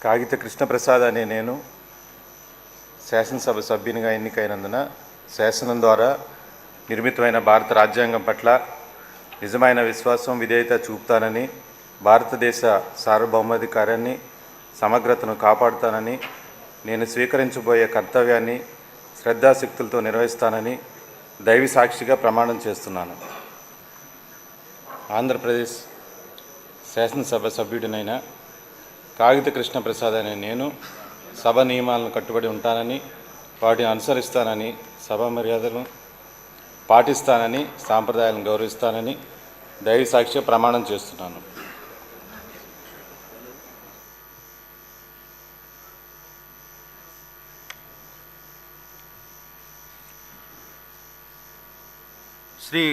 కాగిత కృష్ణప్రసాద్ అనే నేను శాసనసభ సభ్యునిగా ఎన్నికైనందున శాసనం ద్వారా నిర్మితమైన భారత రాజ్యాంగం పట్ల నిజమైన విశ్వాసం విధేయత చూపుతానని, భారతదేశ సార్వభౌమాధికారాన్ని సమగ్రతను కాపాడుతానని, నేను స్వీకరించబోయే కర్తవ్యాన్ని శ్రద్ధాశక్తులతో నిర్వహిస్తానని దైవ సాక్షిగా ప్రమాణం చేస్తున్నాను. ఆంధ్రప్రదేశ్ శాసనసభ సభ్యుడినైన కాగిత కృష్ణప్రసాద్ అనే నేను సభ నియమాలను కట్టుబడి ఉంటానని, వాటిని అనుసరిస్తానని, సభ మర్యాదలను పాటిస్తానని, సాంప్రదాయాలను గౌరవిస్తానని దైవ సాక్షిగా ప్రమాణం చేస్తున్నాను. శ్రీ